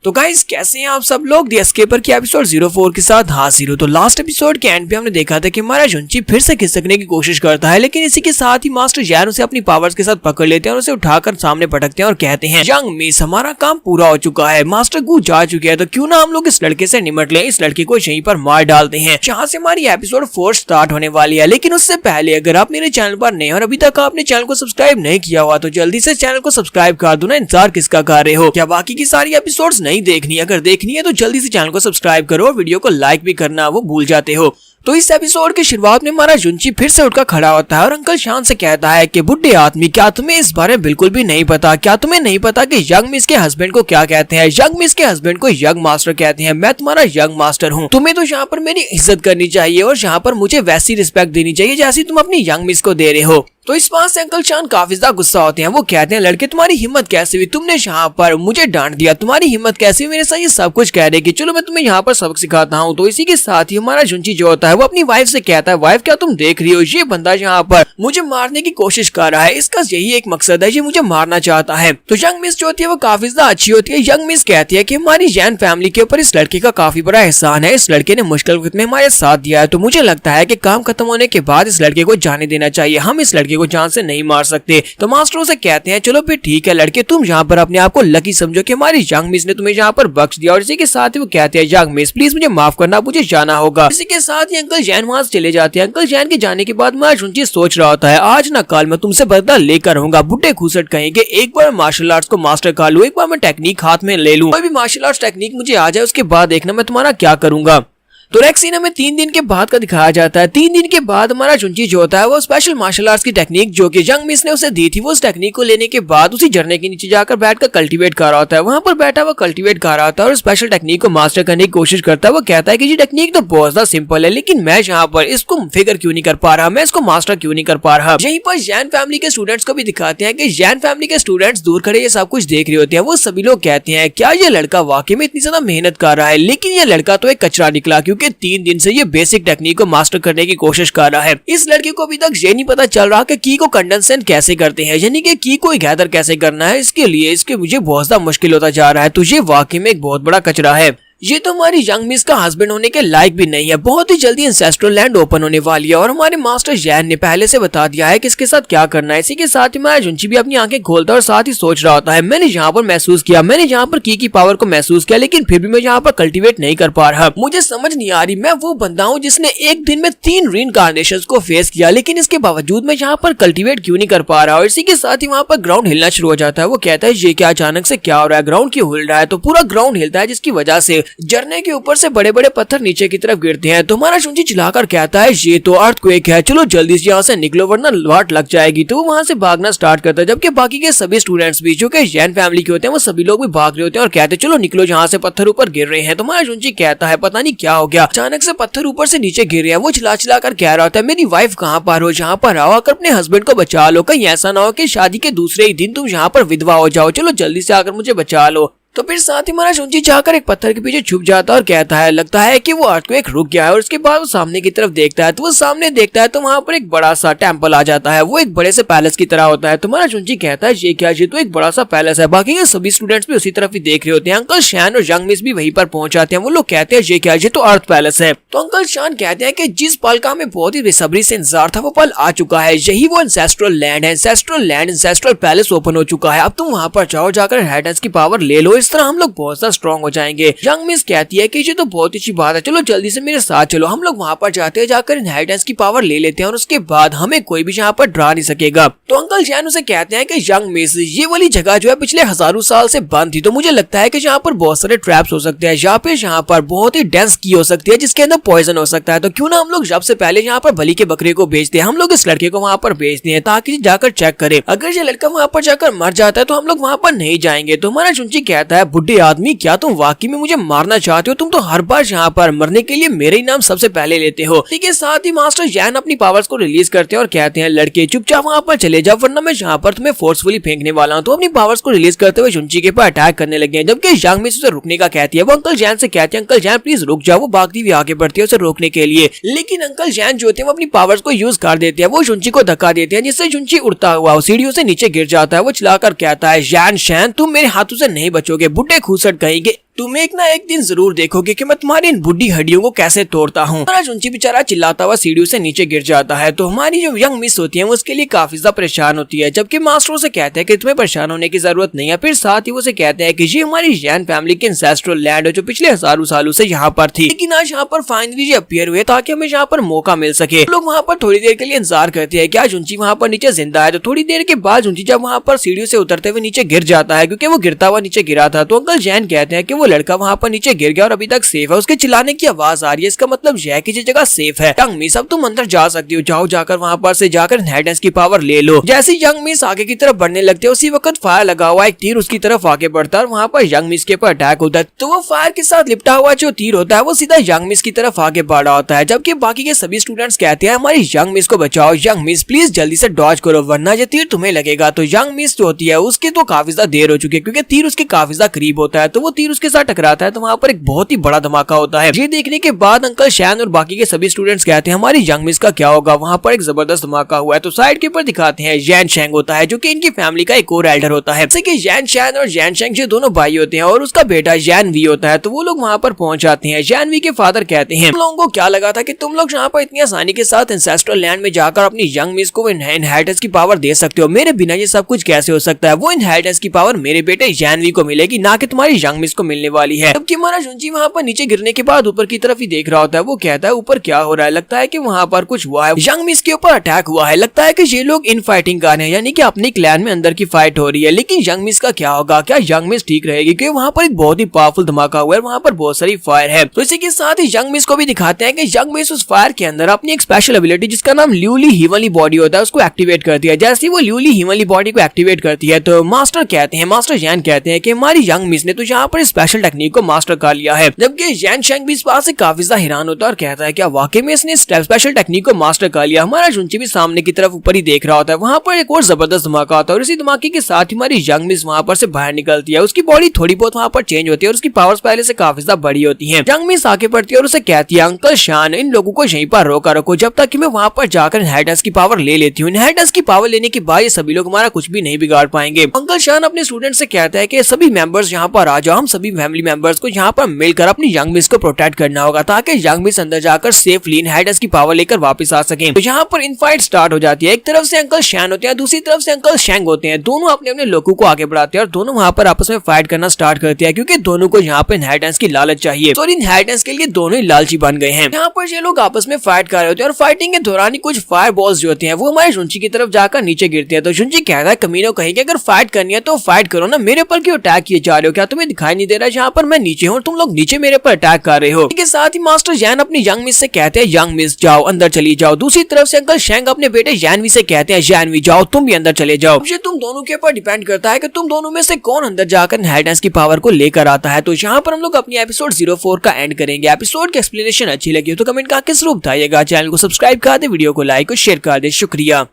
तो गाइस कैसे हैं आप सब लोग। द एस्केपर के एपिसोड 04 के साथ हाजिर हो। तो लास्ट एपिसोड के एंड पे हमने देखा था कि हमारा जुंची फिर से खिसकने की कोशिश करता है, लेकिन इसी के साथ ही मास्टर जैन उसे अपनी पावर्स के साथ पकड़ लेते हैं और उसे उठाकर सामने पटकते हैं और कहते हैं यंग मिस हमारा काम पूरा हो चुका है, मास्टर गू जा चुके हैं, तो क्यों ना हम लोग इस लड़के से निमट लें, इस लड़के को यहीं पर मार डालते हैं। जहाँ से हमारी एपिसोड 4 स्टार्ट होने वाली है। लेकिन उससे पहले अगर आप मेरे चैनल पर नए और अभी तक आपने चैनल को सब्सक्राइब नहीं किया हुआ तो जल्दी से चैनल को सब्सक्राइब कर दो ना, इंतजार किसका कर रहे हो। क्या बाकी की सारी एपिसोड्स नहीं देखनी? अगर देखनी है तो जल्दी से चैनल को सब्सक्राइब करो और वीडियो को लाइक भी करना वो भूल जाते हो। तो इस एपिसोड की शुरुआत में हमारा जुंची फिर से उठकर खड़ा होता है और अंकल शान से कहता है कि बुड्ढे आदमी क्या तुम्हें इस बारे में बिल्कुल भी नहीं पता? क्या तुम्हें नहीं पता कि यंग मिस के हस्बैंड को क्या कहते हैं? यंग मिस के हस्बैंड को यंग मास्टर कहते हैं। मैं तुम्हारा यंग मास्टर हूँ, तुम्हें तो यहाँ पर मेरी इज्जत करनी चाहिए और यहाँ पर मुझे वैसी रिस्पेक्ट देनी चाहिए जैसी तुम अपनी यंग मिस को दे रहे हो। तो इस बात से अंकल शान काफी ज्यादा गुस्सा होते हैं। वो कहते हैं लड़के तुम्हारी हिम्मत कैसे हुई, तुमने यहाँ पर मुझे डांट दिया, तुम्हारी हिम्मत कैसे हुई मेरे साथ ये सब कुछ कह रहे कि चलो मैं तुम्हें यहाँ पर सबक सिखाता हूँ। तो इसी के साथ ही हमारा जुंची जो होता है वो अपनी वाइफ से कहता है वाइफ क्या तुम देख रही हो, ये बंदा यहाँ पर मुझे मारने की कोशिश कर रहा है, इसका यही एक मकसद है, ये मुझे मारना चाहता है। तो यंग मिस जो होती है वो काफी ज्यादा अच्छी होती है। यंग मिस कहती है कि हमारी जैन फैमिली के ऊपर इस लड़के का काफी बड़ा एहसान है, इस लड़के ने मुश्किल वक्त में हमारे साथ दिया है, तो मुझे लगता है कि काम खत्म होने के बाद इस लड़के को जाने देना चाहिए, हम इस लड़के को जान से नहीं मार सकते। तो मास्टरों से कहते हैं चलो फिर ठीक है लड़के, तुम यहाँ पर अपने आप को लकी समझो कि हमारी यंग मिस ने तुम्हें यहाँ पर बख्श दिया। और इसी के साथ ही वो कहते हैं यंग मिस प्लीज मुझे माफ करना, मुझे जाना होगा। इसी के साथ ही अंकल जैन वहां से चले जाते हैं। अंकल जैन के जाने के बाद मैं जुंची सोच रहा होता है आज ना कल मैं तुमसे बदला लेकर रहूंगा। बुड्ढे खूसट कहेंगे एक बार मार्शल आर्ट्स को मास्टर कर लूं, एक बार मैं टेक्निक हाथ में ले लूं, कोई भी मार्शल आर्ट्स टेक्निक मुझे आ जाए, उसके बाद देखना मैं तुम्हारा क्या करूंगा। तो नेक्स्ट सीन हमें 3 दिन के बाद का दिखाया जाता है। 3 दिन के बाद हमारा जुंची जो होता है वो स्पेशल मार्शल आर्ट्स की टेक्निक जो कि यंग मिस ने उसे दी थी, वो उस टेक्निक को लेने के बाद उसी झरने के नीचे जाकर बैठकर कल्टीवेट कर रहा होता है। वहां पर बैठा हुआ कल्टीवेट कर रहा होता है और स्पेशल टेक्निक को मास्टर करने की कोशिश करता है। वो कहता है कि ये टेक्निक तो बहुत ज्यादा सिंपल है, लेकिन मैं यहाँ पर इसको फिगर क्यों नहीं कर पा रहा, मैं इसको मास्टर क्यों नहीं कर पा रहा। यहीं पर जैन फैमिली के स्टूडेंट्स को भी दिखाते हैं कि जैन फैमिली के स्टूडेंट्स दूर खड़े ये सब कुछ देख रहे होते हैं। वो सभी लोग कहते हैं क्या ये लड़का वाकई में इतनी ज्यादा मेहनत कर रहा है, लेकिन ये लड़का तो एक कचरा निकला, क्योंकि 3 दिन से बेसिक टेक्निक को मास्टर करने की कोशिश कर रहा है। इस लड़के को अभी तक ये नहीं पता चल रहा कि की को कंडेंसेट कैसे करते हैं, यानी कि की को गैदर कैसे करना है। इसके लिए इसके मुझे बहुत ज्यादा मुश्किल होता जा रहा है। तो ये वाकई में एक बहुत बड़ा कचरा है, ये तो हमारी यंग मिस का हस्बैंड होने के लायक भी नहीं है। बहुत ही जल्दी एंसेस्ट्रल लैंड ओपन होने वाली है और हमारे मास्टर जैन ने पहले से बता दिया है कि इसके साथ क्या करना है। इसी के साथ ही हमारा जुंची भी अपनी आंखें खोलता है और साथ ही सोच रहा होता है मैंने यहाँ पर महसूस किया, मैंने यहाँ पर की पावर को महसूस किया, लेकिन फिर भी मैं यहाँ पर कल्टीवेट नहीं कर पा रहा। मुझे समझ नहीं आ रही मैं वो बंदा हूँ जिसने एक दिन में 3 रीइंकार्नेशंस को फेस किया, लेकिन इसके बावजूद मैं यहाँ पर कल्टीवेट क्यों नहीं कर पा रहा। और इसी के साथ ही वहाँ पर ग्राउंड हिलना शुरू हो जाता है। वो कहता है ये क्या अचानक से क्या हो रहा है, ग्राउंड क्यों हिल रहा है? तो पूरा ग्राउंड हिलता है जिसकी वजह से झरने के ऊपर से बड़े बड़े पत्थर नीचे की तरफ गिरते हैं। तो हमारा जुंची चिल्लाकर कहता है ये तो अर्थक्वेक है, चलो जल्दी से यहाँ से निकलो वरना वाट लग जाएगी। तो वो वहां से भागना स्टार्ट करता है, जबकि बाकी के सभी स्टूडेंट्स भी जो कि जैन फैमिली के होते हैं वो सभी लोग भी भाग रहे होते हैं और कहते हैं चलो निकलो यहाँ से, पत्थर ऊपर गिर रहे हैं। तो हमारा जुंची कहता है पता नहीं क्या हो गया, अचानक से पत्थर ऊपर से नीचे गिर रहे हैं। वो चिल्ला कर कह रहा होता है मेरी वाइफ कहाँ पर हो, जहाँ पर आओ आकर अपने हस्बैंड को बचा लो, कहीं ऐसा ना हो कि शादी के दूसरे ही दिन तुम यहाँ पर विधवा हो जाओ, चलो जल्दी से आकर मुझे बचा लो। तो फिर साथ ही हमारा जुंची जाकर एक पत्थर के पीछे छुप जाता है और कहता है लगता है कि वो अर्थक्वेक रुक गया है। और उसके बाद वो सामने की तरफ देखता है, तो वो सामने देखता है तो वहाँ पर एक बड़ा सा टेम्पल आ जाता है, वो एक बड़े से पैलेस की तरह होता है। तो हमारा जुंची कहता है ये क्या, ये तो एक बड़ा सा पैलेस है। बाकी के सभी स्टूडेंट्स भी उसी तरफ ही देख रहे होते हैं। अंकल शान और यंग मिस भी वहीं पर पहुंच जाते हैं। वो लोग कहते हैं ये क्या, ये तो अर्थ पैलेस है। तो अंकल शान कहते हैं कि जिस पल का हमें बहुत ही बेसब्री से इंतजार था वो पल आ चुका है, यही वो एंसेस्ट्रल लैंड है, ancestral land, ancestral palace open हो चुका है। अब तुम वहाँ पर जाओ, जाकर इनहेरिटेंस की पावर ले लो, इस तरह हम लोग बहुत स्ट्रॉन्ग हो जाएंगे। यंग मिस कहती है कि ये तो बहुत अच्छी बात है, चलो जल्दी से मेरे साथ चलो, हम लोग वहाँ पर जाते हैं, जाकर इनहेरिटेंस की पावर ले लेते हैं और उसके बाद हमें कोई भी यहाँ पर डरा नहीं सकेगा। तो अंकल जैन उसे कहते हैं कि यंग मिस ये वाली जगह जो है पिछले हजारों साल से बंद थी, तो मुझे लगता है कि यहाँ पर बहुत सारे ट्रैप्स हो सकते हैं, यहाँ पर बहुत ही डेंस की हो सकती है जिसके अंदर पॉइजन हो सकता है। तो क्यों ना हम लोग सबसे पहले यहाँ पर बलि के बकरे को भेजते हैं, हम लोग इस लड़के को वहाँ पर भेजते हैं ताकि जाकर चेक करे, अगर ये लड़का वहाँ पर जाकर मर जाता है तो हम लोग वहाँ पर नहीं जाएंगे। तो हमारा जुंची कहता है बुड्ढे आदमी क्या तुम वाकई में मुझे मारना चाहते हो, तुम तो हर बार यहाँ पर मरने के लिए मेरे ही नाम सबसे पहले लेते हो। ठीक है, साथ ही मास्टर जैन अपनी पावर्स को रिलीज करते हैं और कहते हैं लड़के चुपचाप वहाँ पर चले जाओ वरना मैं यहाँ पर तुम्हें फोर्सफुली फेंकने वाला हूँ। तो अपनी पावर्स को रिलीज करते हुए जुंची के ऊपर अटैक करने लगे हैं, जबकि यंग मिस उसे रुकने का कहती है। वो अंकल जैन से कहते हैं अंकल जैन प्लीज रुक जाओ। वो भागती हुई आगे बढ़ती है उसे रोकने के लिए, लेकिन अंकल जैन जो होते हैं वो अपनी पावर्स को यूज कर देते हैं। वो जुंची को धक्का देते हैं जिससे जुंची उड़ता हुआ सीढ़ियों से नीचे गिर जाता है। वो चिल्लाकर कहता है जैन शैन तुम मेरे हाथों से नहीं बचोगे, बुड्ढे खूसट कहेंगे। तुम एक ना एक दिन जरूर देखोगे कि मैं तुम्हारी इन बुढ़ी हड्डियों को कैसे तोड़ता हूँ। हमारा जुंची बेचारा चिल्लाता हुआ सीढ़ियों से नीचे गिर जाता है तो हमारी जो यंग मिस होती है वो उसके लिए काफी ज्यादा परेशान होती है, जबकि मास्टर उसे कहते हैं कि तुम्हें परेशान होने की जरूरत नहीं है। फिर साथ ही वो उसे कहते हैं कि ये हमारी जैन फैमिली की एंसेस्ट्रल लैंड है जो पिछले हजारों सालों से यहाँ पर थी, लेकिन आज यहाँ पर फाइनली ये अपीयर हुए ताकि हमें यहाँ पर मौका मिल सके। लोग वहाँ पर थोड़ी देर के लिए इंतजार करते हैं क्या जुंची वहाँ पर नीचे जिंदा है। तो थोड़ी देर के बाद जुंची जब वहाँ पर सीढ़ियों से उतरते हुए नीचे गिर जाता है क्योंकि वो गिरता हुआ नीचे गिरा था, तो अंकल जैन कहते हैं कि वो लड़का वहाँ पर नीचे गिर गया और अभी तक सेफ है। उसके चिल्लाने की आवाज आ रही है, इसका मतलब यह है कि ये जगह सेफ है। यंग मिस अब तुम अंदर जा सकती हो, जाओ जाकर वहाँ पर से जाकर इनहेरिटेंस की पावर ले लो। जैसे यंग मिस आगे की तरफ बढ़ने लगते हैं उसी वक्त फायर लगा हुआ एक तीर उसकी तरफ आगे बढ़ता है और वहाँ पर यंग मिस के ऊपर अटैक होता है। तो वो फायर के साथ लिपटा हुआ जो तीर होता है वो सीधा यंग मिस की तरफ आगे बढ़ रहा होता है, जबकि बाकी के सभी स्टूडेंट्स कहते हैं हमारी यंग मिस को बचाओ, यंग मिस प्लीज जल्दी से डॉज करो वरना ये तीर तुम्हें लगेगा। तो यंग मिस जो होती है उसकी तो काफी ज्यादा देर हो चुकी है क्योंकि तीर उसके काफी ज्यादा करीब होता है, तो वो तीर उसके साथ टकराता है तो वहाँ पर एक बहुत ही बड़ा धमाका होता है। ये देखने के बाद अंकल शैन और बाकी के सभी स्टूडेंट्स कहते हैं हमारी यंग मिस का क्या होगा। वहाँ पर एक जबरदस्त धमाका हुआ है तो साइड के ऊपर दिखाते हैं जैन शेंग होता है जो कि इनकी फैमिली का एक और एल्डर होता है, जैसे कि जैन शैन और जैन शेंग जो दोनों भाई होते हैं और उसका बेटा जैन वी होता है। तो वो लोग वहाँ पर पहुंच जाते हैं। जैन वी के फादर कहते हैं तुम लोगों को क्या लगा था कि तुम लोग यहाँ पर इतनी आसानी के साथ एंसेस्ट्रल लैंड में जाकर अपनी यंग मिस को इनहेरिटेंस की पावर दे सकते हो, मेरे बिना ये सब कुछ कैसे हो सकता है। वो इनहेरिटेंस की पावर मेरे बेटे जैन वी को मिलेगी ना कि तुम्हारी यंग मिस को मिलने वाली है। जबकि हमारा जुंची वहाँ पर नीचे गिरने के बाद ऊपर की तरफ ही देख रहा होता है। वो कहता है ऊपर क्या हो रहा है, लगता है कि वहाँ पर कुछ हुआ है, यंग मिस के ऊपर अटैक हुआ है, लगता है कि ये लोग इन फाइटिंग कर रहे हैं यानी कि अपनी क्लैन में अंदर की फाइट हो रही है। लेकिन यंग मिस का क्या होगा, क्या यंग मिस ठीक रहेगी क्योंकि वहाँ पर एक बहुत ही पावरफुल धमाका हुआ है, वहाँ पर बहुत सारी फायर है। तो इसी के साथ ही यंग मिस को भी दिखाते हैं कि यंग मिस उस फायर के अंदर अपनी एक स्पेशल एबिलिटी जिसका नाम ल्यूली हीवनली बॉडी होता है उसको एक्टिवेट करती है। जैसे वो ल्यूली हीवनली बॉडी को एक्टिवेट करती है तो मास्टर जैन कहते हैं कि हमारी यंग मिस ने तो यहाँ पर स्पेशल टेक्निक को मास्टर कर लिया है, जबकि जैन शेंग भी इस बात से काफी ज्यादा हैरान होता है और कहता है क्या वाकई में इसने स्पेशल टेक्निक को मास्टर कर लिया। हमारा जुंची भी सामने की तरफ ऊपर ही देख रहा होता है, वहाँ पर एक और जबरदस्त धमाका होता है और इसी धमाके के साथ ही हमारी यंग मिस वहाँ पर से बाहर निकलती है। उसकी बॉडी थोड़ी बहुत वहाँ पर चेंज होती है और उसकी पावर्स पहले से काफी ज्यादा बड़ी होती है। यंग मिस आगे बढ़ती है और उसे कहती है अंकल शान इन लोगों को यहीं पर रोका रखो जब तक कि मैं वहाँ पर जाकर इनहेरिटेंस की पावर ले लेती हूँ। इनहेरिटेंस की पावर लेने के बाद ये सभी लोग हमारा कुछ भी नहीं बिगाड़ पाएंगे। अंकल शान अपने स्टूडेंट से कहता है कि सभी मेंबर्स यहाँ पर आ जाओ, हम सभी फैमिली मेंबर्स को यहाँ पर मिलकर अपनी यंग मिस को प्रोटेक्ट करना होगा ताकि यंग मिस अंदर जाकर सेफली इनहेरिटेंस की पावर लेकर वापस आ सके। तो यहाँ पर इन फाइट स्टार्ट हो जाती है। एक तरफ से अंकल शैन होते हैं, दूसरी तरफ से अंकल शेंग होते हैं। दोनों अपने अपने लोगों को आगे बढ़ाते हैं और दोनों वहाँ पर आपस में फाइट करना स्टार्ट करते हैं क्योंकि दोनों को यहाँ पर इनहेरिटेंस की लालच चाहिए और इनहेरिटेंस के लिए दोनों ही लालची बन गए हैं। यहाँ पर ये लोग आपस में फाइट कर रहे होते हैं और फाइटिंग के दौरान ही कुछ फायर बॉल्स जो होते हैं वो हमारे जुंची की तरफ जाकर नीचे गिरते हैं। तो जुंची कहता है कमीनों कहीं कि अगर फाइट करनी है तो फाइट करो ना, मेरे पर क्यों अटैक किए जा रहे हो, क्या तुम्हें दिखाई नहीं दे रहा है यहाँ पर मैं नीचे हूँ तुम लोग नीचे मेरे पर अटैक कर रहे हो। इसके साथ ही मास्टर जैन अपनी यंग मिस से कहते हैं यंग मिस जाओ अंदर चली जाओ। दूसरी तरफ से अंकल शेंग अपने बेटे जैनवी से कहते हैं जैनवी जाओ तुम भी अंदर चले जाओ। ये तुम दोनों के ऊपर डिपेंड करता है कि तुम दोनों में से कौन अंदर जाकर इनहेरिटेंस की पावर को लेकर आता है। तो यहाँ पर हम लोग अपनी एपिसोड 04 का एंड करेंगे। एपिसोड की एक्सप्लेनेशन अच्छी लगी हो तो कमेंट करके जरूर बताइएगा। चैनल को सब्सक्राइब कर दे, वीडियो को लाइक और शेयर कर दे। शुक्रिया।